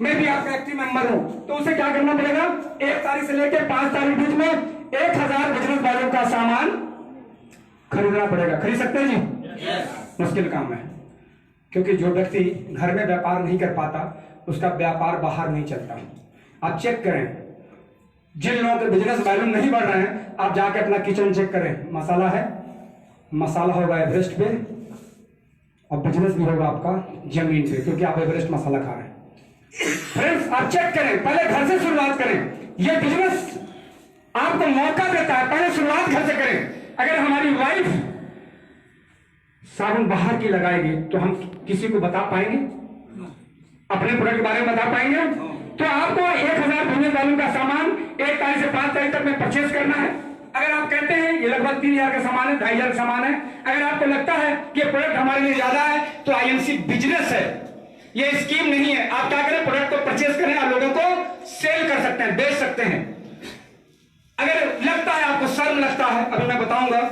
मैं भी आपका एक्टिव मेंबर हूं, तो उसे क्या करना पड़ेगा, 1 तारीख से लेकर 5 तारीख बीच में 1000 बिजनेस वालों का सामान खरीदना पड़ेगा। खरीद सकते हैं जी? मुश्किल काम है, क्योंकि जो व्यक्ति घर में व्यापार नहीं कर पाता उसका व्यापार बाहर नहीं चलता। आप चेक करें, जिन लोगों के बिजनेस वैल्यूम नहीं बढ़ रहे हैं, आप जाके अपना किचन चेक करें, मसाला है, मसाला होगा एवरेस्ट पे और बिजनेस भी होगा आपका जमीन पे, क्योंकि आप एवरेस्ट मसाला खा रहे हैं। फ्रेंड्स, आप चेक करें, पहले घर से शुरुआत करें। यह बिजनेस आपको मौका देता है, पहले शुरुआत घर से करें। अगर हमारी वाइफ साबुन बाहर की लगाएगी तो हम किसी को बता पाएंगे, अपने प्रोडक्ट के बारे में बता पाएंगे? तो आपको 1000 बिजनेस वालों का सामान 1 तारीख से 5 तारीख तक में परचेज करना है। अगर आप कहते हैं ये लगभग 3000 का सामान है, 2500 का सामान है, अगर आपको लगता है कि ये प्रोडक्ट हमारे लिए ज्यादा है, तो आईएमसी बिजनेस है, ये स्कीम नहीं है। आप क्या करें, प्रोडक्ट को परचेज करें और लोगों को सेल कर सकते हैं, बेच सकते हैं। अगर लगता है आपको शर्म लगता है, अभी मैं बताऊंगा,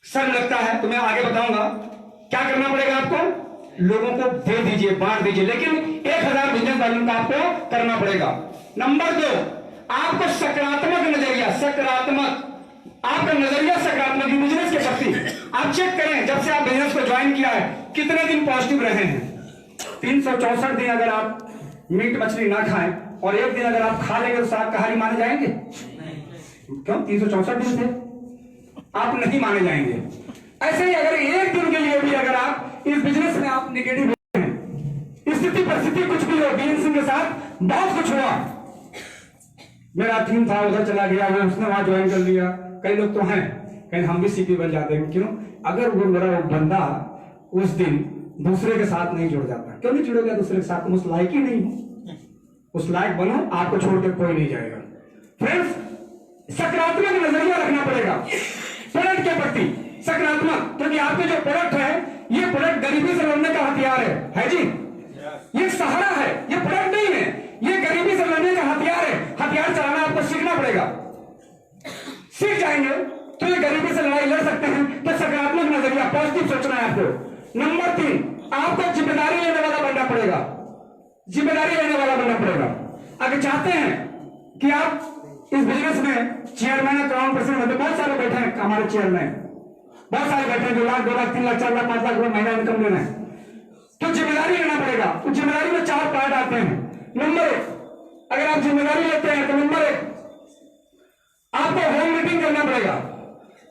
शर्म लगता है तो मैं आगे बताऊंगा क्या करना पड़ेगा आपको, लोगों को दे दीजिए, बांट दीजिए, लेकिन 1000 बिजनेस वालों का आपको करना पड़ेगा। नंबर 2, आपको सकारात्मक नजरिया, सकारात्मक, आपका नजरिया सकारात्मक बिजनेस के प्रति। आप चेक करें, जब से आप बिजनेस को ज्वाइन किया है कितने दिन पॉजिटिव रहे हैं। 364 दिन अगर आप मीट मछली ना खाएं और एक दिन अगर आप खा लेंगे तो शाकाहारी माने जाएंगे? क्यों? 364 दिन से आप नहीं माने जाएंगे। ऐसे ही अगर एक दिन के लिए भी अगर आप इस बिजनेस में आप निगेटिव हैं, स्थिति परिस्थिति कुछ भी हो, बीएन सिंह के साथ बहुत कुछ हुआ, मेरा टीम था उधर चला गया, मैं उसने वहां ज्वाइन कर लिया, कई लोग तो हैं, कहीं हम भी सीपी बन जाते हैं। क्यों? अगर वो मेरा बंदा उस दिन दूसरे के साथ नहीं जुड़ जाता। क्यों नहीं जुड़ेगा दूसरे के साथ? तुम उस लायक ही नहीं हो, उस लायक बनो, आपको छोड़ के कोई नहीं जाएगा। फ्रेंड्स, सकारात्मक नजरिया रखना पड़ेगा प्रोडक्ट के प्रति, सकारात्मक, क्योंकि आपके जो प्रोडक्ट है ये प्रोडक्ट गरीबी से लड़ने का हथियार है जी? ये सहारा है, ये प्रोडक्ट नहीं है, ये गरीबी से लड़ने का हथियार है। हथियार चलाना आपको सीखना पड़ेगा, सीख जाएंगे तो ये गरीबी से लड़ाई लड़ सकते हैं। तो सकारात्मक नजरिया, पॉजिटिव सोचना है आपको। नंबर 3, आपको जिम्मेदारी लेने वाला बनना पड़ेगा, जिम्मेदारी लेने वाला बनना पड़ेगा। अगर चाहते हैं कि आप इस बिजनेस में चेयरमैन, क्राउन प्रेसिडेंट, बहुत सारे बैठे हैं हमारे चेयरमैन, बहुत सारे बैठे हैं जो लाख, 2 लाख, 3 लाख, 4 लाख, 5 लाख रुपए महीना इनकम लेना है, तो जिम्मेदारी लेना पड़ेगा। तो जिम्मेदारी में 4 पार्ट आते हैं। नंबर 1, अगर आप जिम्मेदारी लेते हैं तो नंबर 1, आपको होम मीटिंग करना पड़ेगा।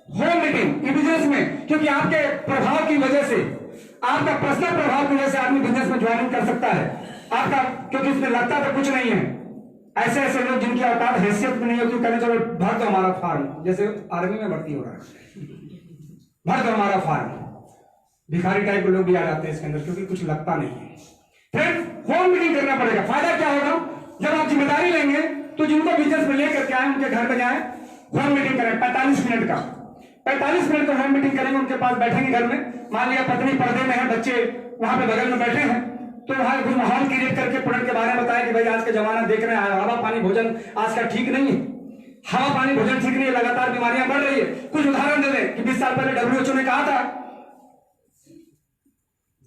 होम मीटिंग ई बिजनेस में, क्योंकि आपके प्रभाव की वजह से, आपका पर्सनल प्रभाव की वजह से आदमी बिजनेस में ज्वाइनिंग कर सकता है आपका, क्योंकि इसमें लगता तो कुछ नहीं है। ऐसे ऐसे लोग जिनकी औकात हैसियत में नहीं होती, कहने चलो भर दो हमारा फार्म, जैसे आर्मी में भर्ती हो रहा है, भर दो हमारा फार्म। भिखारी टाइप के लोग भी आ जाते हैं इसके अंदर, क्योंकि कुछ लगता नहीं है। फिर होम मीटिंग करना पड़ेगा। फायदा क्या होगा, जब आप जिम्मेदारी लेंगे तो जिनको बिजनेस में लेकर के आए उनके घर में जाए, होम मीटिंग करें 45 मिनट का, 45 मिनट का होम मीटिंग करेंगे, उनके पास बैठेंगे घर में। मान लिया पत्नी पर्दे में है, बच्चे वहां पे बगल में बैठे हैं, तो वहां कुछ माहौल क्रिएट करके प्रोडक्ट के बारे में बताया कि भाई आज का जमाना देख रहे हैं, हवा पानी भोजन आज का ठीक नहीं है, हवा पानी भोजन ठीक नहीं है, लगातार बीमारियां बढ़ रही है। कुछ उदाहरण दे दें कि 20 साल पहले WHO ने कहा था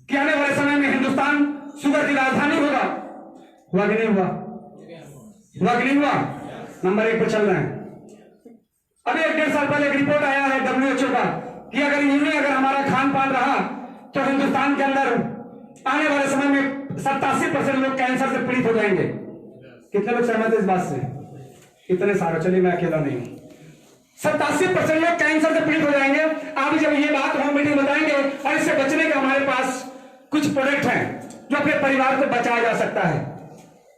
कि आने वाले समय में हिंदुस्तान शुगर की राजधानी होगा। हुआ कि नहीं हुआ? हुआ कि नहीं हुआ? नंबर 1 पर चल रहे हैं। अभी 1-1.5 साल पहले एक रिपोर्ट आया है WHO का कि अगर यूं अगर हमारा खान पान रहा तो हिंदुस्तान के अंदर आने वाले समय में 87% लोग कैंसर से पीड़ित हो जाएंगे। कितने लोग सहमत है इस बात से? कितने सारे? चलिए मैं अकेला नहीं हूं। 87% लोग कैंसर से पीड़ित हो जाएंगे। आप जब ये बात होम मीटिंग बताएंगे, और इससे बचने के हमारे पास कुछ प्रोडक्ट हैं जो अपने परिवार को बचाया जा सकता है।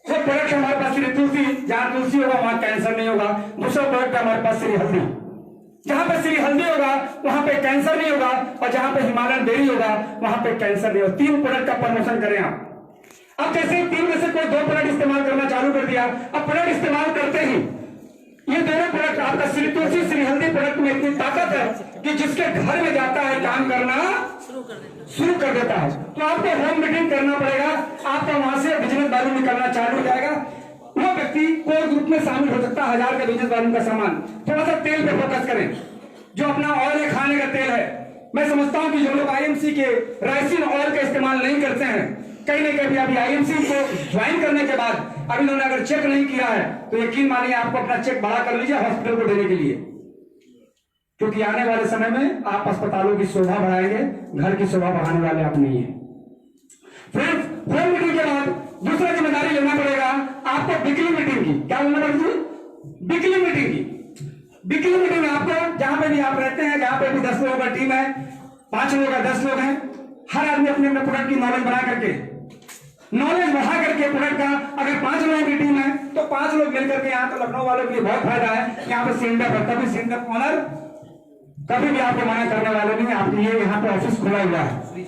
वो प्रोडक्ट हमारे पास श्री तुलसी, जहां तुलसी होगा वहां कैंसर नहीं होगा। दूसरा प्रोडक्ट हमारे पास श्री हल्दी, जहां पे श्री हल्दी होगा वहां पे कैंसर नहीं होगा, और जहां पे हिमालयन बेरी होगा वहां पे कैंसर नहीं होगा। 3 प्रोडक्ट का प्रमोशन करें आप। अब जैसे 3 में से कोई 2 प्रोडक्ट इस्तेमाल करना चालू कर दिया, अब प्रोडक्ट इस्तेमाल करते ही ये दोनों प्रोडक्ट, आपका श्री तुलसी श्री हल्दी प्रोडक्ट में इतनी ताकत है कि जिसके घर में जाता है काम करना शुरू कर देता है। तो आपको होम मीटिंग करना पड़ेगा, आपका वहां से बिजनेस वैल्यू निकलना चालू हो जाएगा। वो व्यक्ति कोई ग्रुप में शामिल हो सकता है, 1000 का बिजनेस वैल्यू का सामान। थोड़ा सा तेल पे फोकस करें, जो अपना ऑयल है, खाने का तेल है। मैं समझता हूं कि जो लोग IMC के राइसिन ऑयल का इस्तेमाल नहीं करते हैं कहीं ना कहीं अभी आईएमसी को ज्वाइन करने के बाद अभी उन्होंने अगर चेक नहीं किया है तो यकीन मानिए आपको अपना चेक बढ़ा कर लीजिए हॉस्पिटल को देने के लिए, क्योंकि आने वाले समय में आप अस्पतालों की शोभा बढ़ाएंगे, घर की शोभा बढ़ाने वाले आप नहीं है। फ्रेंड्स, होम मीटिंग के बाद दूसरा जिम्मेदारी लेना पड़ेगा आपको वीकली मीटिंग की। क्या लेना पड़ेगी? वीकली मीटिंग की। वीकली मीटिंग में आपको जहां पे भी आप रहते हैं, जहां पे भी 10 लोगों का टीम है, 5 लोग है, 10 लोग हैं, हर आदमी अपने अपने प्रोडक्ट की नॉलेज बढ़ा करके प्रोडक्ट का, अगर 5 लोगों की टीम है तो 5 लोग मिलकर के यहाँ तो लखनऊ वालों के लिए बहुत फायदा है। यहाँ पे सिलेंडर पर कभी सिलेंडर ऑनर कभी भी आपको मना करने वाले नहीं, आपके लिए यहाँ पे ऑफिस खुला हुआ है।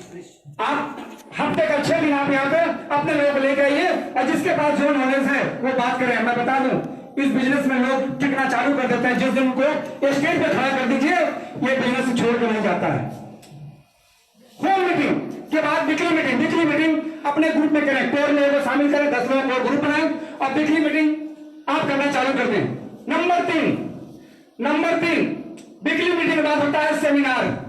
आप हफ्ते का 6 दिन आप यहाँ पे अपने लोगों को लेकर आइए और जिसके पास जो नॉलेज है वो बात करें। मैं बता दूं, इस बिजनेस में लोग टिकना चालू कर देते हैं, जिस दिन उनको स्टेज पे खड़ा कर दीजिए ये बिजनेस छोड़ कर नहीं जाता है। होम मीटिंग के बाद वीकली मीटिंग अपने ग्रुप में करें, 4 लोगों को शामिल करें, 10 लोगों को ग्रुप बनाएं और वीकली मीटिंग आप करना चालू कर दें। नंबर 3 वीकली मीटिंग के बाद होता है सेमिनार।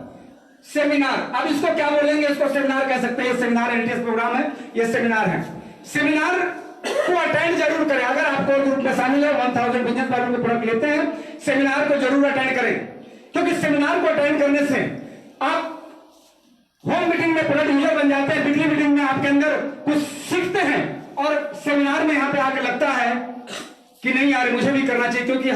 अब इसको क्या बोलेंगे? इसको सेमिनार कह सकते हैं। ये सेमिनार एनटीएस प्रोग्राम है, ये सेमिनार है। सेमिनार को अटेंड जरूर करें। अगर आपको ग्रुप में शामिल है, 1000 बिजनेस वालों के प्रोडक्ट लेते हैं, सेमिनार को जरूर अटेंड करें, क्योंकि सेमिनार को अटेंड करने से आप होम मीटिंग में प्रोडक्ट यूजर बन जाते हैं, वीकली मीटिंग में आपके अंदर कुछ सीखते हैं और सेमिनार में यहाँ पे आकर लगता है कि नहीं यार मुझे भी करना चाहिए, क्योंकि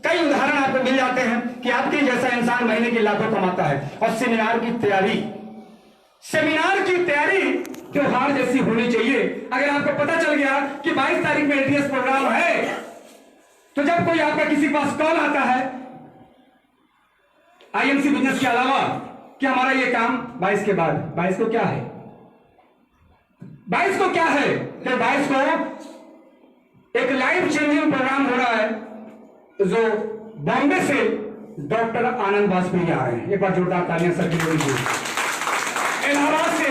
कई उदाहरण आपको मिल जाते हैं कि आपके जैसा इंसान महीने की लाखों कमाता है। और सेमिनार की तैयारी त्योहार जैसी होनी चाहिए। अगर आपको पता चल गया कि 22 तारीख में एटीएस प्रोग्राम है, तो जब कोई आपका किसी के पास कॉल आता है आईएमसी बिजनेस के अलावा कि हमारा ये काम 22 के बाद, 22 को क्या है? 22 को क्या है? तो 22 को एक लाइफ चेंजिंग प्रोग्राम हो रहा है, जो बॉम्बे से डॉक्टर आनंद वाजपेयी आ रहे हैं। एक बार जोरदार तालियां सर के लिए। इलाहाबाद से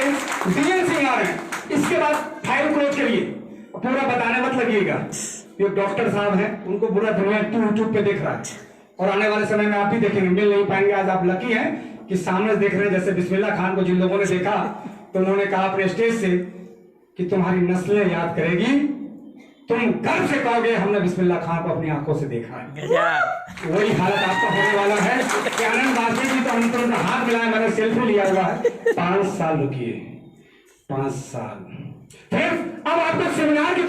डीएन सिंह आ रहे हैं। इसके बाद फाइल क्लोज करिए, पूरा बताने मत लगिएगा। ये डॉक्टर साहब हैं, उनको पूरा दुनिया यूट्यूब पे देख रहा है और आने वाले समय में आप भी देखेंगे, मिल नहीं पाएंगे। आज आप लकी हैं कि सामने देख रहे हैं। जैसे बिस्मिल्लाह खान को जिन लोगों ने देखा तो उन्होंने कहा अपने स्टेज से कि तुम्हारी नस्लें याद करेगी, तुम गर्व से कहोगे हमने बिस्मिल्लाह खान को अपनी आंखों से देखा है। वही हालत आपका होने वाला है कि आनंद वाजपेयी जी तो हम तो हाथ मिलाए, मैंने सेल्फी लिया हुआ है। 5 साल रुकिए, 5 साल। फिर अब आपको सेमिनार की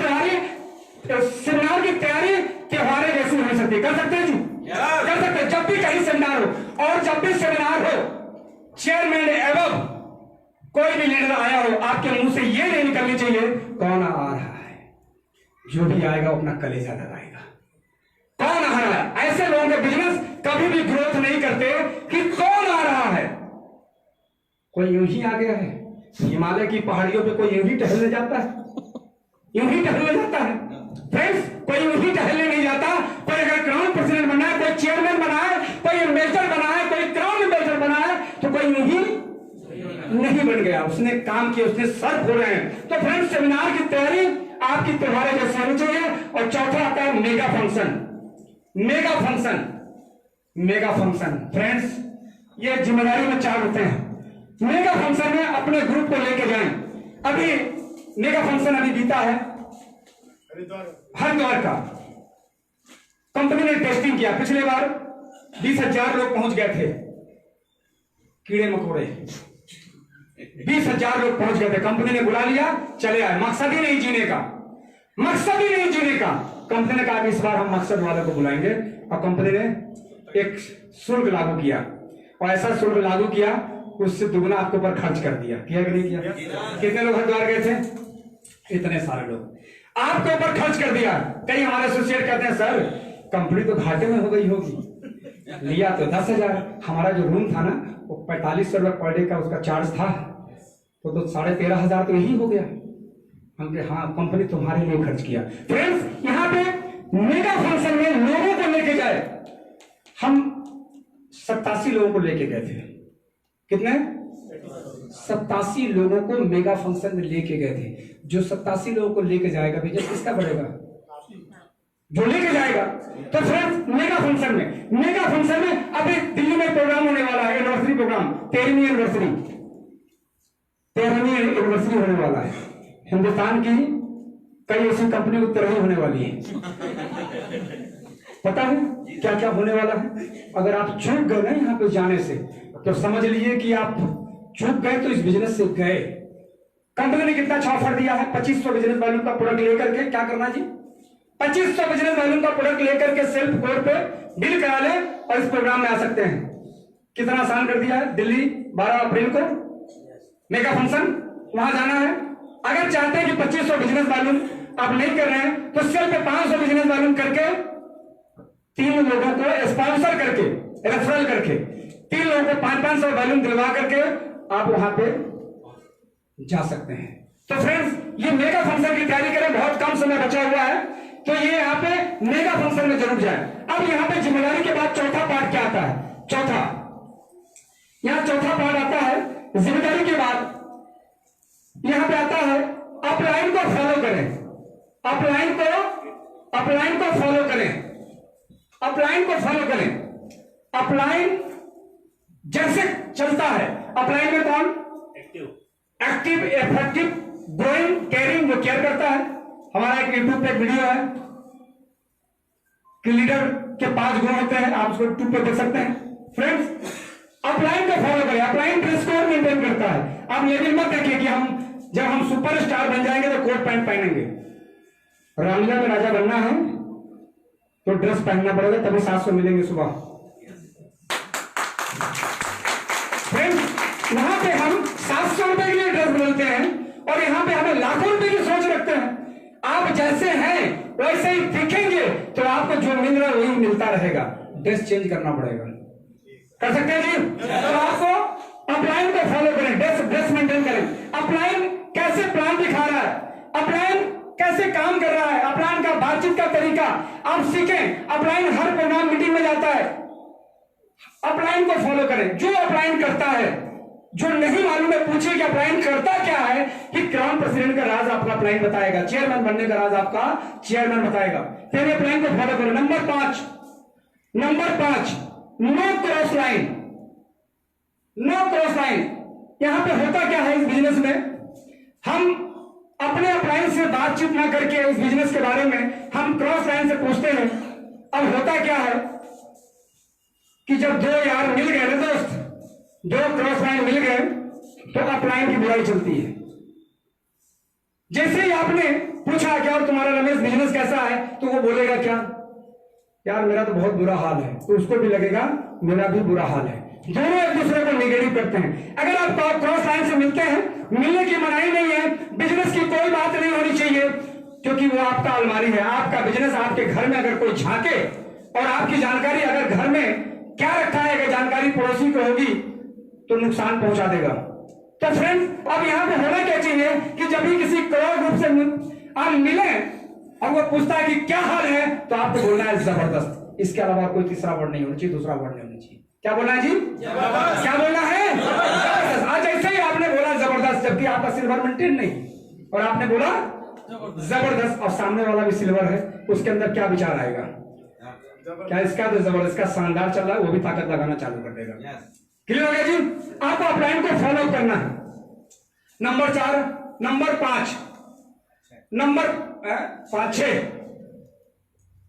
तैयारी त्योहारें जैसी हो सकती, कर सकते हैं जी, कर सकते हैं। जब भी कहीं सेमिनार हो और जब भी सेमिनार हो, चेयरमैन एवं कोई भी लीडर आया हो, आपके मुंह से ये नहीं निकलनी चाहिए कौन आ रहा है। जो भी आएगा अपना कलेजा लगाएगा, कौन आ रहा है। ऐसे लोगों के बिजनेस कभी भी ग्रोथ नहीं करते कि कौन आ रहा है। कोई यूं ही आ गया है, हिमालय की पहाड़ियों पे कोई यूं ही टहलने जाता है, यूं ही टहलने जाता है फ्रेंड्स, कोई यूं ही टहलने नहीं जाता। कोई अगर क्राउन प्रेसिडेंट बना है, कोई चेयरमैन बना है, कोई एम्बेसडर बना है, कोई क्राउन एम्बेसडर बना है, तो कोई यूं ही नहीं बन गया। उसने काम किया, उसने सर फोड़े हैं। तो फ्रेंड्स, सेमिनार की तैयारी आपकी त्योहारें जैसे होनी चाहिए। और चौथा आता है मेगा फंक्शन। फ्रेंड्स, ये जिम्मेदारी में 4 होते हैं। मेगा फंक्शन में अपने ग्रुप को लेके जाएं। अभी मेगा फंक्शन अभी बीता है हरिद्वार का। कंपनी ने टेस्टिंग किया, पिछले बार 20,000 लोग पहुंच गए थे, कीड़े मकोड़े 20,000 लोग पहुंच गए थे। कंपनी ने बुला लिया, चले आए। मकसद ही नहीं जीने का। कंपनी ने कहा कि इस बार हम मकसद वालों को बुलाएंगे, और कंपनी ने एक शुल्क लागू किया, और ऐसा शुल्क लागू किया उससे दुगना आपके ऊपर खर्च कर दिया। किया कि नहीं किया? कितने लोग हरिद्वार गए थे? इतने सारे लोग आपके ऊपर खर्च कर दिया। कई हमारे एसोसिएट कहते हैं सर कंपनी तो घाटे में हो गई होगी। लिया तो 10,000, हमारा जो रूम था ना वो 4500 रुपये पर डे का उसका चार्ज था, तो 13,500 तो यही हो गया। हम कहे हाँ, कंपनी तुम्हारे लिए खर्च किया। फ्रेंड्स, यहाँ पे मेगा फंक्शन में लोगों को लेके गए। हम 87 लोगों को लेके गए थे। कितने? 87 लोगों को मेगा फंक्शन में लेके गए थे। जो 87 लोगों को लेके जाएगा बिजनेस किसका बढ़ेगा? जो लेके जाएगा। तो फ्रेंड्स, मेगा फंक्शन में अभी दिल्ली में प्रोग्राम होने वाला है, एनिवर्सरी प्रोग्राम, 13वीं एनिवर्सरी होने वाला है। हिंदुस्तान की कई ऐसी कंपनी उत्तरही होने वाली है। पता है क्या क्या होने वाला है? अगर आप चूक गए ना यहाँ पे जाने से, तो समझ लीजिए कि आप चूक गए तो इस बिजनेस से गए। कंपनी ने कितना अच्छा ऑफर दिया है, 2500 बिजनेस वॉल्यूम का प्रोडक्ट लेकर के क्या करना जी, 2500 बिजनेस वॉल्यूम का प्रोडक्ट लेकर के सेल्फ कोड पे डील करा ले और इस प्रोग्राम में आ सकते हैं। कितना आसान कर दिया है। दिल्ली 12 अप्रैल को मेगा फंक्शन, वहां जाना है। अगर चाहते हैं कि 2500 बिजनेस वॉल्यूम आप नहीं कर रहे हैं, तो सेल्फ पे 500 बिजनेस वॉल्यूम करके 3 लोगों को स्पॉन्सर करके, रेफरल करके 3 लोगों को 500 वॉल्यूम दिलवा करके आप वहां पे जा सकते हैं। तो फ्रेंड्स, ये मेगा फंक्शन की तैयारी करें, बहुत कम समय बचा हुआ है, तो ये यहाँ पे मेगा फंक्शन में जरूर जाए। अब यहाँ पे जिम्मेदारी के बाद चौथा पार्ट क्या आता है? यहाँ चौथा पार्ट आता है जिम्मेदारी के बाद, यहाँ पे आता है अपलाइन को फॉलो करें, अपलाइन को फॉलो करें, अपलाइन को फॉलो करें। अपलाइन जैसे चलता है, अपलाइन में कौन? एक्टिव, इफेक्टिव, ग्रोइंग, केयरिंग, वो केयर करता है। हमारा एक यूट्यूब पे वीडियो है कि लीडर के 5 गुण होते हैं, आप उसको यूट्यूब पे देख सकते हैं। फ्रेंड्स, अपलाइन को फॉलो करें। अपलाइन ड्रेस कोड मेंटेन करता है। आप लेकिन मत देखिए कि जब हम सुपरस्टार बन जाएंगे तो कोट पैंट पहनेंगे। रामलीला में राजा बनना है तो ड्रेस पहनना पड़ेगा, तभी 700 मिलेंगे सुबह। फ्रेंड्स, वहां पे हम 700 रुपए के लिए ड्रेस बदलते हैं और यहाँ पे हमें लाखों रुपए की सोच रखते हैं। आप जैसे हैं वैसे ही दिखेंगे तो आपको जो मिल रहा है वही मिलता रहेगा। ड्रेस चेंज करना पड़ेगा। कर सकते हैं जी? तो आपको अपलाइन को फॉलो करें, ड्रेस मेंटेन करें। अपलाइन कैसे प्लान दिखा रहा है, अपलाइन कैसे काम कर रहा है, अपलाइन का बातचीत का तरीका आप सीखें। अपलाइन हर प्रोग्राम मीटिंग में जाता है, अपलाइन को फॉलो करें। जो अपलाइन करता है, जो नहीं मालूम है पूछे कि अपलाइन करता क्या है, कि क्राउन प्रेसिडेंट का राज आपका अपलाइन बताएगा, चेयरमैन बनने का राज आपका चेयरमैन बताएगा। फिर अपलाइन को फॉलो करें। Number 5, no cross line, no cross line. यहां पे होता क्या है इस बिजनेस में, हम अपने अपलाइन से बातचीत ना करके इस बिजनेस के बारे में हम क्रॉस लाइन से पूछते हैं। अब होता क्या है कि जब 2 यार मिल गए ना दोस्त, 2 क्रॉस लाइन मिल गए तो अपलाइन की बुराई चलती है। जैसे ही आपने पूछा क्या और तुम्हारा रमेश बिजनेस कैसा है, तो वो बोलेगा क्या, यार मेरा तो बहुत बुरा हाल है, तो उसको भी लगेगा मेरा भी बुरा हाल है। दोनों एक दूसरे को निगेटिव करते हैं। अगर आप क्रॉस लाइन से मिलते हैं, मिलने की मनाही नहीं है, बिजनेस की कोई बात नहीं होनी चाहिए, क्योंकि वो आपका अलमारी है, आपका बिजनेस। आपके घर में अगर कोई झांके और आपकी जानकारी अगर घर में क्या रखा है, अगर जानकारी पड़ोसी को होगी तो नुकसान पहुंचा देगा। तो फ्रेंड्स, अब यहां पे होना क्या चाहिए कि जब भी किसी करोड़ ग्रुप से आप मिले और वो पूछता है कि क्या हाल है, तो आपको बोलना है जबरदस्त। इसके अलावा कोई तीसरा वर्ड नहीं होना चाहिए, दूसरा वर्ड नहीं होना चाहिए। क्या बोलना है जी? क्या बोलना है? जबरदस्त। आज ऐसे ही आपने बोला जबरदस्त, जबकि आपका सिल्वर मेंटेन नहीं, और आपने बोला जबरदस्त, और सामने वाला भी सिल्वर है, उसके अंदर क्या विचार आएगा? क्या इसका तो जबरदस्त का शानदार चल रहा है, वो भी ताकत लगाना चालू कर देगा। क्लियर हो गया जी? आपको अपलाइन को फॉलो करना है। नंबर 4, नंबर 5, नंबर 6,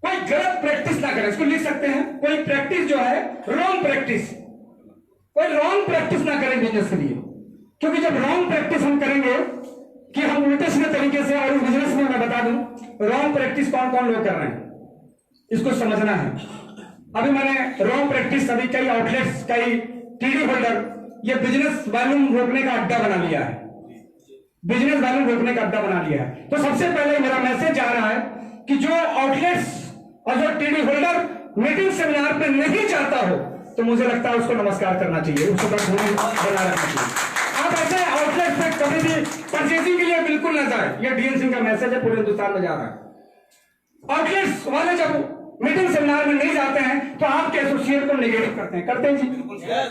कोई गलत प्रैक्टिस ना करें। इसको लिख सकते हैं, कोई प्रैक्टिस जो है रॉन्ग प्रैक्टिस, कोई रॉन्ग प्रैक्टिस ना करें बिजनेस के लिए। क्योंकि जब रॉन्ग प्रैक्टिस हम करेंगे कि हम उल्टे सीधे तरीके से, और इस बिजनेस में मैं बता दूं रॉन्ग प्रैक्टिस कौन कौन लोग कर रहे हैं, इसको समझना है। अभी मैंने रॉन्ग प्रैक्टिस, अभी कई आउटलेट्स, कई टीडी होल्डर ये बिजनेस वॉल्यूम रोकने का अड्डा बना लिया है, बिजनेस वॉल्यूम रोकने का अड्डा बना लिया है। तो सबसे पहले मेरा मैसेज जा रहा है कि जो आउटलेट्स और जो टीडी होल्डर मीटिंग सेमिनार पे नहीं जाता हो, तो मुझे लगता है उसको नमस्कार करना चाहिए, उसको दूरी बना रखना चाहिए। आप ऐसे आउटलेट पे कभी भी परचेजिंग के लिए बिल्कुल ना जाए। ये डीएनसी का मैसेज है, पूरे हिंदुस्तान में जा रहा है। आउटलेट्स वाले जब मीटिंग सेमिनार में नहीं जाते हैं तो आपके एसोसिएट को नेगेटिव करते हैं, करते हैं जी?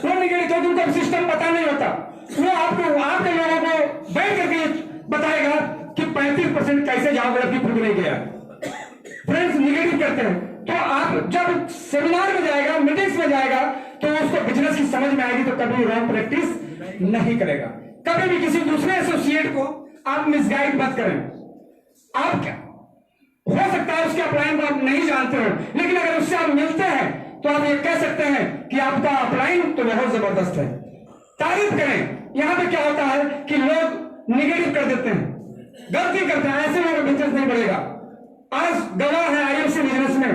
वो नेगेटिव, क्योंकि उनको सिस्टम पता नहीं होता। वो आपको, आपके लोगों को बैठ करके बताएगा कि 35% कैसे जाओगे, अभी खुद नहीं गया। फ्रेंड्स, निगेटिव करते हैं। तो आप जब सेमिनार में जाएगा, मीटिंग्स में जाएगा, तो उसको बिजनेस की समझ में आएगी, तो कभी रॉन्ग प्रैक्टिस नहीं करेगा। कभी भी किसी दूसरे एसोसिएट को आप मिसगाइड मत करें। आप क्या हो सकता है उसके अपलाइन को आप नहीं जानते हो, लेकिन अगर उससे आप मिलते हैं तो आप ये कह सकते हैं कि आपका अपलाइन तो बहुत जबरदस्त है, तारीफ करें। यहां पे क्या होता है कि लोग निगेटिव कर देते हैं, गलती करते हैं, ऐसे में बिजनेस नहीं बढ़ेगा। आज गवाह है आईएमसी बिजनेस में,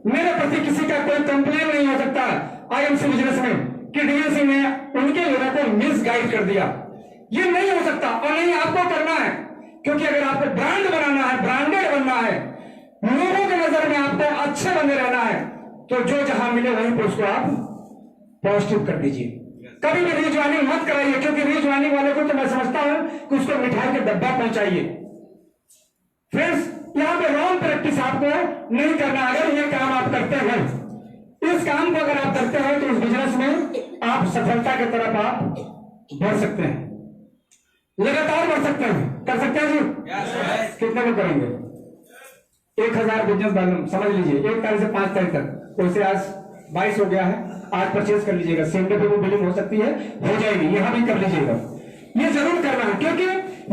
मेरे प्रति किसी का कोई कंप्लेन नहीं हो सकता आईएमसी बिजनेस में कि डीएनसी ने उनके लोगों को मिसगाइड कर दिया। ये नहीं हो सकता और नहीं आपको करना है, क्योंकि अगर आपको ब्रांड बनाना है, ब्रांडेड बनना है, लोगों की नजर में आपको अच्छे बने रहना है, तो जो जहां मिले वहीं पर उसको आप पॉजिटिव कर दीजिए। कभी भी रीज्वाइनिंग मत कराइए, क्योंकि रीज्वाइनिंग वाले को तो मैं समझता हूं कि उसको मिठाई का डब्बा पहुंचाइए। फ्रेंड्स, यहां पे रॉन्ग प्रैक्टिस आपको नहीं करना। अगर ये काम आप करते हैं, इस काम को अगर आप करते हैं, तो इस बिजनेस में आप सफलता की तरफ आप बढ़ सकते हैं, लगातार बढ़ सकते हैं। कर सकते हैं जी? कितने में करेंगे? 1000 बिजनेस बैलेंस समझ लीजिए, 1 तारीख से 5 तारीख तक। वैसे आज 22 हो गया है, आज परचेज कर लीजिएगा। सेम डे पे वो बिलिंग हो सकती है, हो जाएगी, यहां भी कर लीजिएगा। ये जरूर करना है, क्योंकि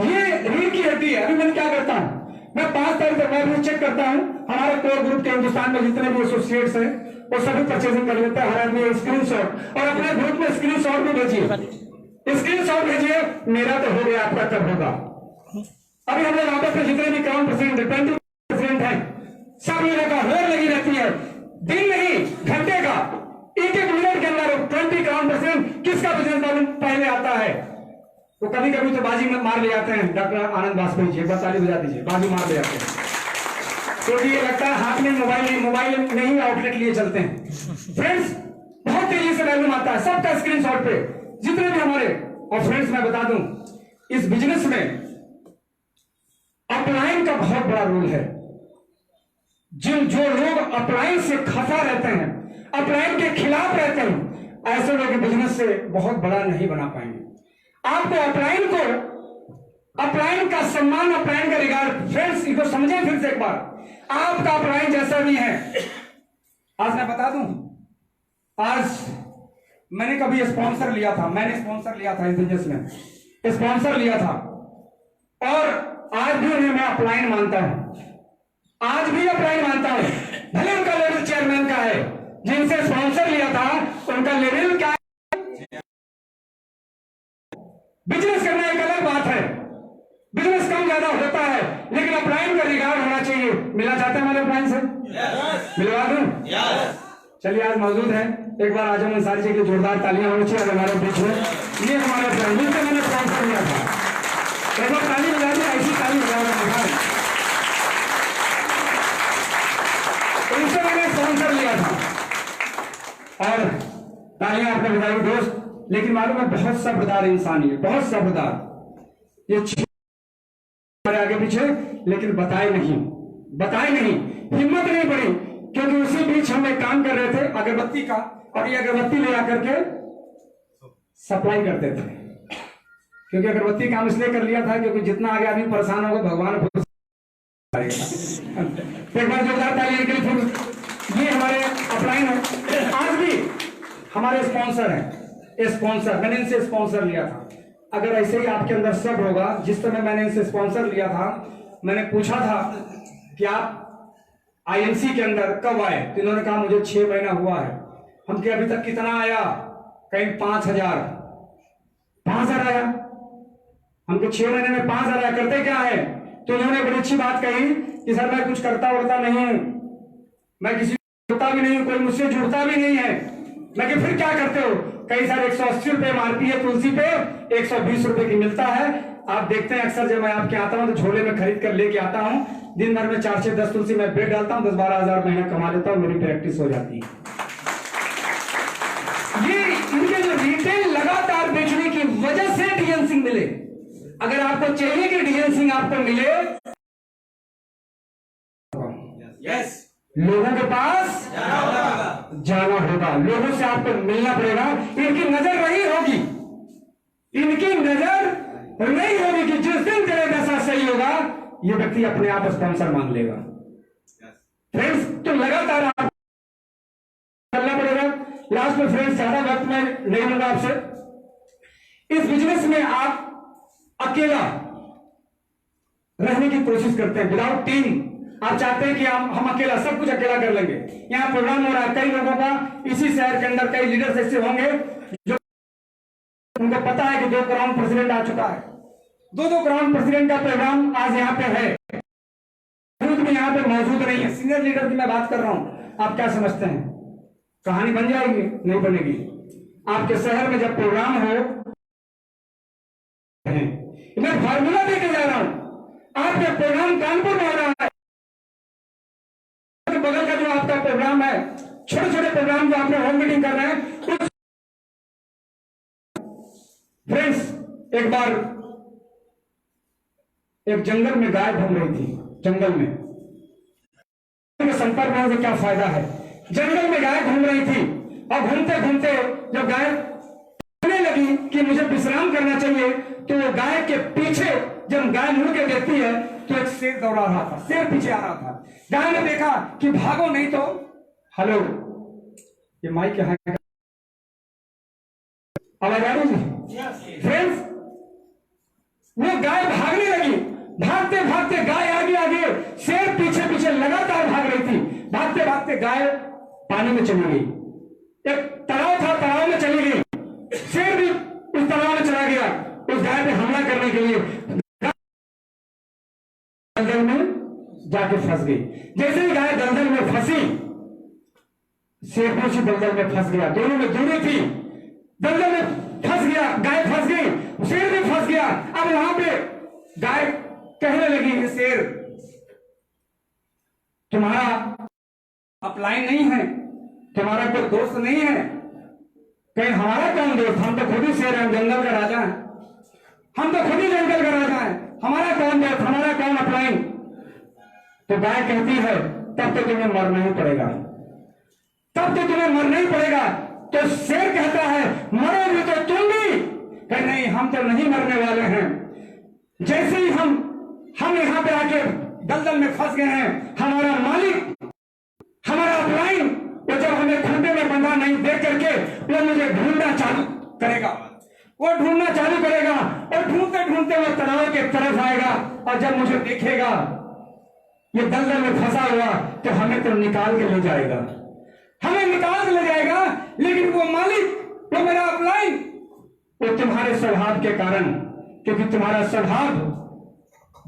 ये रीढ़ की हड्डी है। अभी मैं क्या करता हूं, मैं 5 तारीख तक मैं चेक करता हूं, हमारे कोर ग्रुप के हिंदुस्तान में जितने भी एसोसिएट्स हैं वो सभी परचेजिंग कर लेते हैं। हर आदमी स्क्रीनशॉट, और अपने ग्रुप में स्क्रीनशॉट भी भेजिए, स्क्रीनशॉट भेजिए, मेरा तो हो गया, आपका कब होगा। अभी हम लोग आपस में जितने भी क्राउन प्रेसिडेंट 20% है, सब लोगों का होड़ लगी रहती है, दिन नहीं घंटे का, एक मिनट के अंदर 20 क्राउन प्रेसिडेंट किसका बिजनेस बैलेंस पहले आता है। तो कभी कभी तो बाजी में मार ले जाते हैं। डॉक्टर आनंद वाजपेयी जी, एक बार ताली बजा दीजिए, बाजी मार ले जाते हैं, क्योंकि ये लगता है हाथ में मोबाइल नहीं आउटलेट लिए चलते हैं। फ्रेंड्स, बहुत तेजी से वैल्यूम आता है सबका स्क्रीनशॉट पे, जितने भी हमारे। और फ्रेंड्स, मैं बता दूं, इस बिजनेस में अपलाइन का बहुत बड़ा रोल है। जो लोग अपलाइन से खफा रहते हैं, अपलाइन के खिलाफ रहते हैं, ऐसे लोग बिजनेस से बहुत बड़ा नहीं बना पाएंगे। आपको अपलाइन का सम्मान, अपलाइन का रिगार्ड, फ्रेंड्स इसको समझें फिर से एक बार। आपका अपलाइन जैसा भी है, आज मैं बता दूं, आज मैंने कभी स्पॉन्सर लिया था, मैंने स्पॉन्सर लिया था इस बिजनेस में, स्पॉन्सर लिया था, और आज भी उन्हें मैं अपलाइन मानता हूं, आज भी अपलाइन मानता हूं। भले उनका लेवल चेयरमैन का है, जिनसे स्पॉन्सर लिया था उनका लेवल क्या है। बिजनेस करना एक अलग बात है, बिजनेस कम ज्यादा होता है, लेकिन अपलाइन का रिगार्ड होना चाहिए। मिला चाहते हैं हमारे अपलाइन से? मिलवा दूं? चलिए, आज मौजूद है, एक बार आजम अंसारी जी की जोरदार तालियां होनी चाहिए हमारे बीच में। ये हमारे अपलाइन, जिनसे मैंने स्पॉन्सर लिया था, एक बार ताली बजा दी, ऐसी ताली बजा रहा है, उनसे मैंने स्पॉन्सर लिया था, और तालियां आपने बजाई दोस्त। लेकिन मालूम है, बहुत सब्रदार इंसान, ये बहुत सब्रदार, ये हमारे आगे पीछे, लेकिन बताए नहीं, हिम्मत नहीं पड़ी, क्योंकि उसी बीच हम एक काम कर रहे थे अगरबत्ती का, और ये अगरबत्ती ले आकर के सप्लाई करते थे। क्योंकि अगरबत्ती काम इसलिए कर लिया था क्योंकि जितना आगे आदमी परेशान होगा, भगवान एक बार जोरदार ताली के लिए। ये हमारे अपलाइन है, आज भी हमारे स्पॉन्सर हैं। स्पॉन्सर, मैंने इनसे स्पॉन्सर लिया था। अगर ऐसे ही आपके अंदर सब होगा, जिस समय मैंने इनसे स्पॉन्सर लिया था, मैंने पूछा था कि आप आईएमसी के अंदर कब आए, तो इन्होंने कहा मुझे 6 महीना हुआ है। हम कि अभी तक कितना आया, कहीं 5000 आया। हमको 6 महीने में 5000 आया, करते क्या है। तो इन्होंने बड़ी अच्छी बात कही कि सर मैं कुछ करता उड़ता नहीं हूं, मैं किसी को जुड़ता भी नहीं हूं, कोई मुझसे जुड़ता भी नहीं है। मैं कि फिर क्या करते हो? कई सारे 180 रुपए एमआरपी है तुलसी पे, 120 रुपए की मिलता है। आप देखते हैं अक्सर जब मैं आपके आता हूं तो झोले में खरीद कर लेके आता हूं, दिन भर में 4 से 10 तुलसी मैं बेच डालता हूं, 10-12 हजार महीना कमा लेता हूं, मेरी प्रैक्टिस हो जाती है। ये इनके जो रिटेल लगातार बेचने की वजह से डीएन सिंह मिले। अगर आपको चाहिए कि डीएन सिंह आपको मिले, यस, लोगों के पास जाना होगा, लोगों से आपको मिलना पड़ेगा। इनकी नजर नहीं होगी, इनकी नजर नहीं होगी कि जिस दिन तेरे दशा सही होगा, ये व्यक्ति अपने आप स्पॉन्सर मांग लेगा। फ्रेंड्स, तो लगातार आप करना पड़ेगा। लास्ट में फ्रेंड्स, ज्यादा वक्त मैं नहीं लूंगा आपसे। इस बिजनेस में आप अकेला रहने की कोशिश करते हैं विदाउट टीम। आप चाहते हैं कि हम अकेला सब कुछ अकेला कर लेंगे। यहाँ प्रोग्राम हो रहा है कई लोगों का, इसी शहर के अंदर कई लीडर्स ऐसे होंगे जो उनको पता है कि 2 क्राउन प्रेसिडेंट आ चुका है, 2 क्राउन प्रेसिडेंट का प्रोग्राम आज यहाँ पे है, भी यहाँ पे मौजूद नहीं है। सीनियर लीडर की मैं बात कर रहा हूँ। आप क्या समझते हैं कहानी बन जाएगी? नहीं बनेगी। आपके शहर में जब प्रोग्राम हो, मैं फार्मूला देके जा रहा हूं। आपका प्रोग्राम कानपुर में हो रहा है, बगल का जो आपका प्रोग्राम है, छोटे छोटे प्रोग्राम जो आपने होम मीटिंग कर रहे हैं। फ्रेंड्स, एक बार एक जंगल में गाय घूम रही थी। जंगल में संपर्क होने से क्या फायदा है? जंगल में गाय घूम रही थी और घूमते घूमते जब गाय कहने लगी कि मुझे विश्राम करना चाहिए, तो वो गाय के पीछे जब गाय मुड़ के देखती है तो एक शेर दौड़ा रहा था, शेर पीछे आ रहा था। गाय ने देखा कि भागो नहीं तो हेलो, ये माइक यहाँ आवाज आ रही है फ्रेंड्स? वो गाय भागने लगी, भागते भागते गाय आगे आगे, शेर पीछे पीछे लगातार भाग रही थी। भागते भागते गाय पानी में चली गई। एक तालाब था, तालाब में चली गई। शेर भी उस तालाब में चला गया उस गाय पे हमला करने के लिए। दलदल में जाके फंस गई। जैसे ही गाय दलदल में फंसी, शेर भी उसी दलदल में फंस गया। दोनों में दूरी थी, दलदल में फंस गया, गाय फंस गई, शेर भी फंस गया। अब वहां पे गाय कहने लगी, शेर तुम्हारा अपलाइन नहीं है, तुम्हारा कोई दोस्त नहीं है। कहीं हमारा कौन दोस्त? हम तो खुद ही शेर हैं, जंगल का राजा है, हम तो खुद ही जंगल का राजा है, हमारा कौन दोस्त, हमारा कौन अपलाइन? तो गाय कहती है तब तो तुम्हें मरना ही पड़ेगा, तब तो तुम्हें मरना ही पड़ेगा। तो शेर कहता है मरोगे तो तुम भी? कहीं नहीं, हम तो नहीं मरने वाले हैं। जैसे ही हम यहाँ पे आके दलदल में फंस गए हैं, हमारा मालिक, हमारा अपलाइन, वो जब हमें खूंटे में बंधा नहीं देख करके वो मुझे ढूंढना चालू करेगा, वो ढूंढना चालू करेगा और ढूंढते ढूंढते वो तालाब के तरफ आएगा और जब मुझे देखेगा ये दलदल में फंसा हुआ तो हमें तो निकाल के ले जाएगा, हमें निकाल के ले जाएगा। लेकिन वो मालिक, वो मेरा अपलाइन, वो तुम्हारे स्वभाव के कारण, क्योंकि तुम्हारा स्वभाव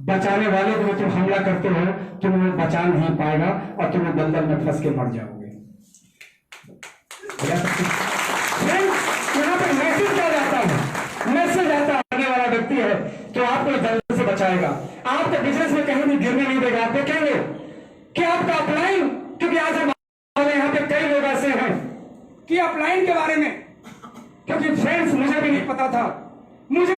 बचाने वाले को तुम हमला करते हो, तुम्हें बचा नहीं पाएगा और तुम्हें दलदल में फंस के मर जाओगे। यहाँ पे मैसेज क्या जाता है? मैसेज आता है, आने वाला व्यक्ति है तो आपको दलदल से बचाएगा, आपको बिजनेस में कहीं भी गिरने नहीं देगा। आप देखेंगे कि आपका अपलाइन, क्योंकि आज हम यहाँ पे कई लोग ऐसे हैं कि अपलाइन के बारे में, क्योंकि फ्रेंड्स मुझे भी नहीं पता था, मुझे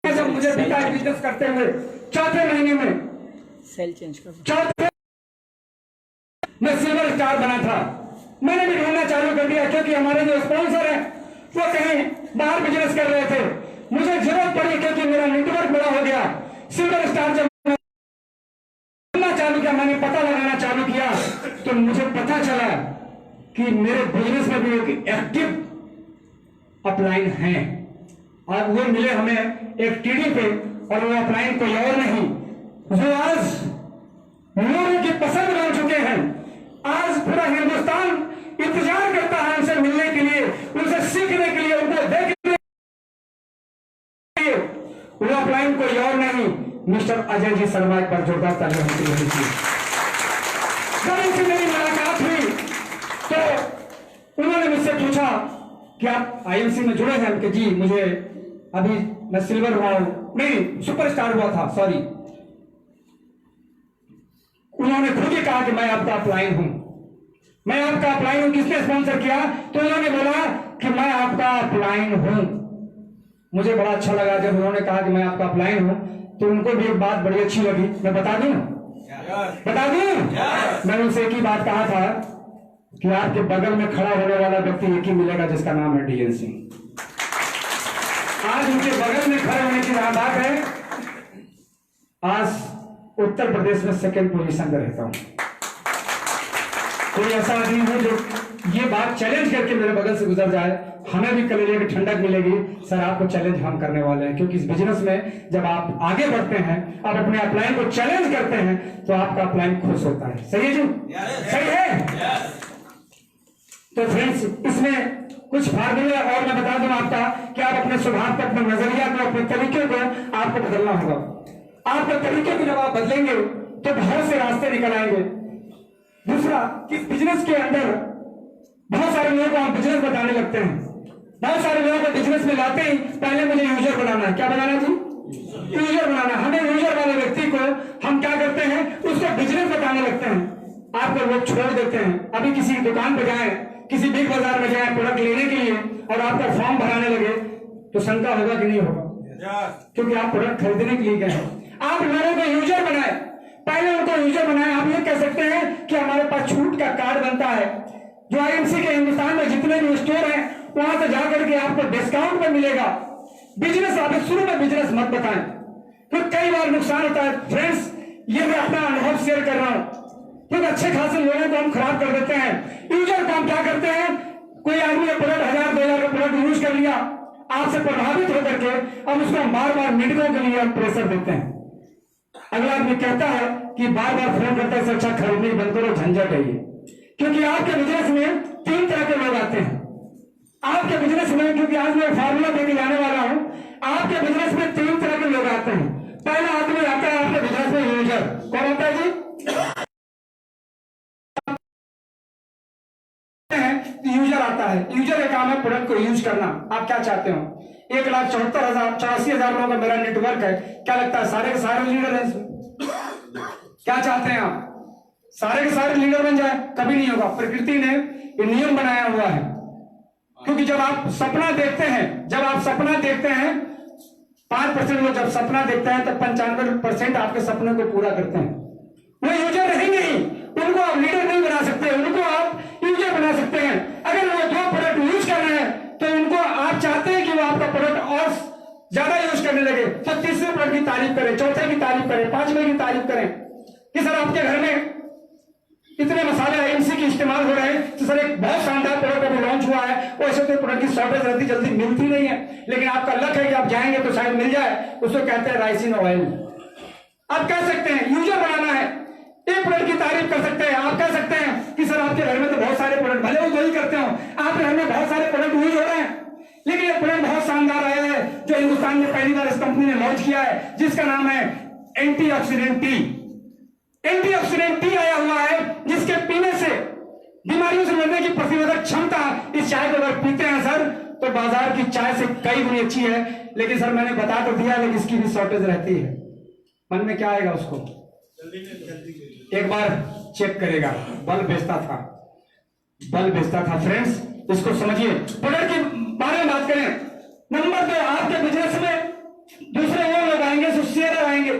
बिजनेस करते हुए चौथे महीने में सेल चेंज कर, चौथे मैं सिल्वर स्टार बना था। मैंने भी ढूंढना चालू कर दिया, क्योंकि हमारे जो स्पॉन्सर हैं वो कहीं बाहर बिजनेस कर रहे थे। मुझे जरूरत पड़ी क्योंकि मेरा नेटवर्क बड़ा हो गया। सिल्वर स्टार जब ढूंढना चालू किया, मैंने पता लगाना चालू किया, तो मुझे पता चला कि मेरे बिजनेस में भी एक एक्टिव अपलाइन है और वो मिले हमें एक टीडी पे, और वो अपलाइन कोई और नहीं, जो आज लोगों की पसंद बन चुके हैं। आज पूरा हिंदुस्तान इंतजार करता है उनसे मिलने के लिए, उनसे सीखने के लिए, उनको देखने के लिए। वो अपलाइन कोई और नहीं, मिस्टर अजय जी शर्मा। एक बार जोरदार तालियां होती रही थी। जब उनसे मेरी मुलाकात हुई तो उन्होंने मुझसे पूछा कि आप आईएमसी में जुड़े हैं? कि जी, मुझे अभी मैं सिल्वर हुआ हूं, नहीं सुपरस्टार हुआ था, सॉरी। उन्होंने खुद ही कहा कि मैं आपका अपलाइन हूं, मैं आपका अपलाइन हूं। किसने स्पॉन्सर किया? तो उन्होंने बोला कि मैं आपका अपलाइन हूं। मुझे बड़ा अच्छा लगा जब उन्होंने कहा कि मैं आपका अपलाइन हूं, तो उनको भी एक बात बड़ी अच्छी लगी। मैं बता दूं? बता दूं? मैंने उनसे एक ही बात कहा था कि आपके बगल में खड़ा होने वाला व्यक्ति एक ही मिलेगा जिसका नाम है डीएन सिंह। आज उनके बगल में खड़े होने की बात है। आज उत्तर प्रदेश में 2nd पोजीशन पर रहता हूं। कोई ऐसा आदमी है जो ये बात चैलेंज करके मेरे बगल से गुजर जाए, हमें भी कलेजे की ठंडक मिलेगी, सर आपको चैलेंज हम करने वाले हैं, क्योंकि इस बिजनेस में जब आप आगे बढ़ते हैं, आप अपने अपलाइन को चैलेंज करते हैं, तो आपका अपलाइन खुश होता है। सही है जी? सही है। तो फ्रेंड्स, इसमें कुछ फार्मूले और मैं बता दूं आपका कि आप अपने स्वभाव को, अपने नजरिया को, अपने तरीके को आपको बदलना होगा। आपके तरीके को जब आप बदलेंगे तो बहुत से रास्ते निकल आएंगे। दूसरा, कि बिजनेस के अंदर बहुत सारे लोगों को आप बिजनेस बताने लगते हैं। बहुत सारे लोगों को बिजनेस में लाते ही पहले मुझे यूजर बनाना है। क्या बनाना जी? यूजर बनाना। हमें यूजर वाले व्यक्ति को हम क्या करते हैं, उसको बिजनेस बताने लगते हैं। आपको लोग छोड़ देते हैं। अभी किसी दुकान पे जाए, किसी बिग बाजार में जाए प्रोडक्ट लेने के लिए, और आपका फॉर्म भराने लगे तो शंका होगा कि नहीं होगा? क्योंकि आप प्रोडक्ट खरीदने के लिए गए हैं। आप लोगों को यूजर बनाए, पहले उनको यूजर बनाए। आप ये कह सकते हैं कि हमारे पास छूट का कार्ड बनता है, जो आईएमसी के हिंदुस्तान में जितने भी स्टोर हैं वहां से जाकर के आपको डिस्काउंट में मिलेगा। बिजनेस आप शुरू में बिजनेस मत बताएं, फिर कई बार नुकसान होता है। फ्रेंड्स, ये मैं अपना अनुभव शेयर कर रहा हूं, क्योंकि अच्छे खासे लोगों को हम खराब कर देते हैं। यूजर को हम क्या करते हैं, कोई आदमी ने प्रोडक्ट 1000-2000 का प्रोडक्ट यूज कर लिया, आपसे प्रभावित होकर के अब उसको हम बार बार मिनटों के लिए प्रेशर देते हैं। अगला आदमी कहता है कि बार बार फोन करता है, अच्छा खरीदने बंद करो, झंझट है ये। क्योंकि आपके बिजनेस में 3 तरह के लोग आते हैं। आपके बिजनेस में, क्योंकि आज मैं फार्मूला देके जाने वाला हूं, आपके बिजनेस में 3 तरह के लोग आते हैं। पहला आदमी आता है आपके बिजनेस में यूजर। कौन होता है जी? यूजर आता है। यूजर का काम है प्रोडक्ट को यूज करना। आप क्या चाहते हो? 1,74,000 लोगों का मेरा नेटवर्क है। क्या लगता है सारे के सारे लीडर हैं इसमें? क्या चाहते हैं आप? सारे के सारे लीडर बन जाए? कभी नहीं होगा। प्रकृति ने ये नियम बनाया हुआ है, क्योंकि जब आप सपना देखते हैं, 5% लोग जब सपना देखते हैं तो 95% आपके सपने को पूरा करते हैं। वो यूजर रहेंगे ही, उनको आप लीडर नहीं बना सकते, उनको आप यूजर बना सकते हैं। अगर वो 2 प्रोडक्ट यूज कर रहे हैं तो उनको आप चाहते हैं कि वो आपका प्रोडक्ट और ज्यादा यूज करने लगे, तो तीसरे प्रोडक्ट की तारीफ करें, चौथे की तारीफ करें, 5वें की तारीफ करें कि सर आपके घर में इतने मसाले आईएमसी के इस्तेमाल हो रहे हैं, तो सर एक बहुत शानदार प्रोडक्ट अभी लॉन्च हुआ है। वैसे तो प्रोडक्ट की शॉर्टेज रहती, जल्दी मिलती नहीं है, लेकिन आपका लक है कि आप जाएंगे तो शायद मिल जाए। उसको कहते हैं राइसिन ऑयल। आप कह सकते हैं यूजर बनाना है, एक प्रोडक्ट की तारीफ कर सकते हैं। आप कह सकते हैं कि सर आपके घर में तो बहुत सारे प्रोडक्ट, भले वो दो ही करते हो, आपके घर में बहुत सारे प्रोडक्ट यूज हो रहे हैं, लेकिन ये प्रोडक्ट बहुत शानदार आया है जो हिंदुस्तान में पहली बार इस कंपनी ने लॉन्च किया है, जिसका नाम है एंटीऑक्सीडेंट टी। एंटीऑक्सीडेंट टी आया हुआ है, जिसके पीने से बीमारियों से लड़ने की प्रतिरोधक क्षमता। इस चाय को अगर पीते हैं सर तो बाजार की चाय से कई गुनी अच्छी है। लेकिन सर मैंने बता तो दिया, लेकिन इसकी भी शॉर्टेज रहती है। मन में क्या आएगा उसको? एक बार चेक करेगा। बल्ब बेचता था। फ्रेंड्स, इसको समझिए। प्रोडक्ट के बारे में बात करें। नंबर 2, आपके बिजनेस में दूसरे वो लोग आएंगे जो शेयर आएंगे,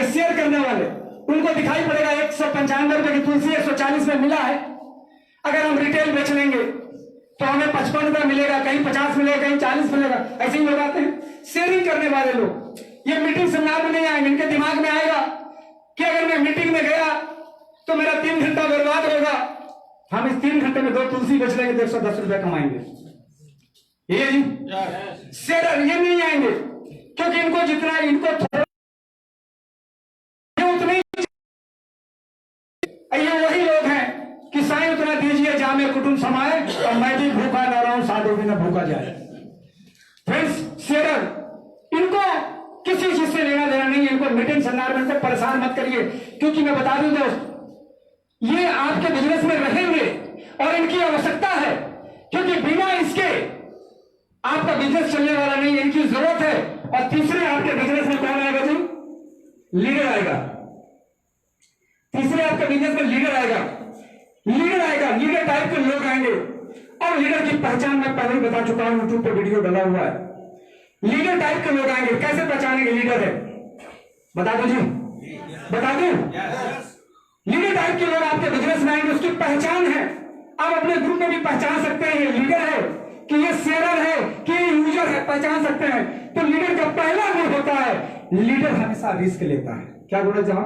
शेयर करने वाले। उनको दिखाई पड़ेगा 195 रुपए की तुलसी 140 में मिला है। अगर हम रिटेल बेच लेंगे तो हमें 55 रुपए मिलेगा, कहीं 50 मिलेगा, कहीं 40 मिलेगा। ऐसे ही लोग आते हैं, शेयरिंग करने वाले लोग। ये मीटिंग सेमिनार में नहीं आएंगे, इनके दिमाग में आएगा कि अगर मैं मीटिंग में गया तो मेरा 3 घंटा बर्बाद होगा, हम इस 3 घंटे में 2 तुलसी बेच लेंगे तो 110 रुपए कमाएंगे। ये शेयर ये नहीं आएंगे, क्योंकि इनको जितना ये वही लोग हैं कि साईं उतना दीजिए जामे कुटुंब समाए, और मैं भी भूखा ना रहूं साधु भी ना भूखा जाए। फ्रेंड्स, शेयर इनको किसी चीज से लेना देना नहीं है। इनको मीटिंग सेमिनार में परेशान मत करिए, क्योंकि मैं बता दूं दोस्त, ये आपके बिजनेस में रहेंगे और इनकी आवश्यकता है, क्योंकि बिना इसके आपका बिजनेस चलने वाला नहीं है। इनकी जरूरत है। और तीसरे आपके बिजनेस में कौन आएगा जी? लीडर आएगा। तीसरे आपके बिजनेस में लीडर आएगा। लीडर टाइप के लोग आएंगे। और लीडर की पहचान मैं पहले ही बता चुका हूं, यूट्यूब पे वीडियो डाला हुआ है। लीडर टाइप के लोग आएंगे। कैसे पहचानेंगे लीडर है? बता दो जी, बता दो। लीडर टाइप के लोग आपके बिजनेस में आएंगे, उसकी पहचान है। आप अपने ग्रुप में भी पहचान सकते हैं, ये लीडर है कि ये शेयर है कि ये यूजर है, पहचान सकते हैं। तो लीडर का पहला गुण होता है, लीडर हमेशा रिस्क लेता है। क्या गुण है जहां?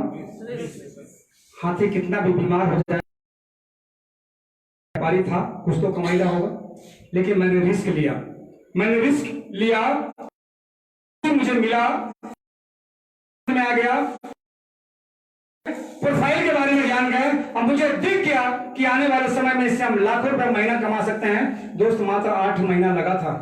हाथी कितना भी बीमार हो जाए, व्यापारी था, कुछ तो कमाईला होगा, लेकिन मैंने रिस्क लिया। मैंने रिस्क लिया, मुझे मिला, मैं आ गया, प्रोफाइल के बारे में जान गए, और मुझे दिख गया कि आने वाले समय में इससे हम लाखों रुपए महीना कमा सकते हैं। दोस्त मात्र 8 महीना लगा था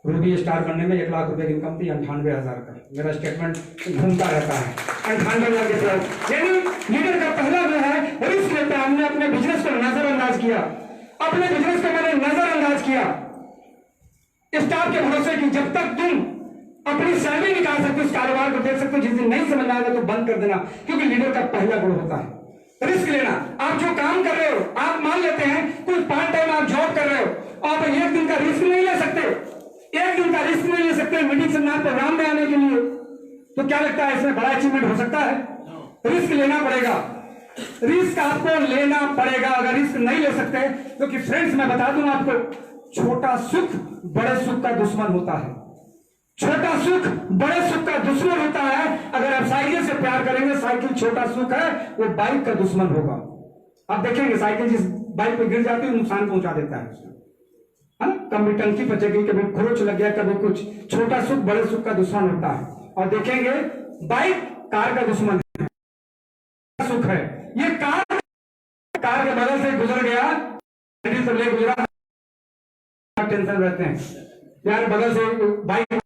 रूबी स्टार बनने में। 1 लाख रुपए की इनकम थी, 98,000 का। मेरा स्टेटमेंट घूमता रहता है 98,000 के तरफ। यानी लीडर का पहला जो है रिस्क लेता है। हमने अपने बिजनेस को नजरअंदाज किया, अपने बिजनेस को मैंने नजरअंदाज किया स्टाफ के भरोसे की। जब तक तुम अपनी सैलरी निकाल सकते हो, उस कारोबार को देख सकते हो, जिस दिन नहीं समझ आएगा तो बंद कर देना, क्योंकि लीडर का पहला गुण होता है रिस्क लेना। आप जो काम कर रहे हो, आप मान लेते हैं कुछ पार्ट टाइम आप जॉब कर रहे हो, आप एक दिन का रिस्क नहीं ले सकते, एक दिन का रिस्क नहीं ले सकते मीटिंग सेमिनार प्रोग्राम में आने के लिए। तो क्या लगता है इसमें बड़ा अचीवमेंट हो सकता है? रिस्क लेना पड़ेगा, रिस्क आपको लेना पड़ेगा। अगर रिस्क नहीं ले सकते, क्योंकि फ्रेंड्स मैं बता दूं आपको, छोटा सुख बड़े सुख का दुश्मन होता है। छोटा सुख बड़े सुख का दुश्मन होता है। अगर आप साइकिल से प्यार करेंगे, साइकिल छोटा सुख है, वो बाइक का दुश्मन होगा। आप देखेंगे साइकिल जिस बाइक पे गिर जाती है नुकसान पहुंचा देता है उसमें, कभी टंकी फटेगी, कभी खरोच लग गया, कभी कुछ। छोटा सुख बड़े सुख का दुश्मन होता है। और देखेंगे बाइक कार का दुश्मन है, सुख है। ये कार के बगल से गुजर गया, सब ले गुजरा, टेंशन रहते हैं यार, बगल से बाइक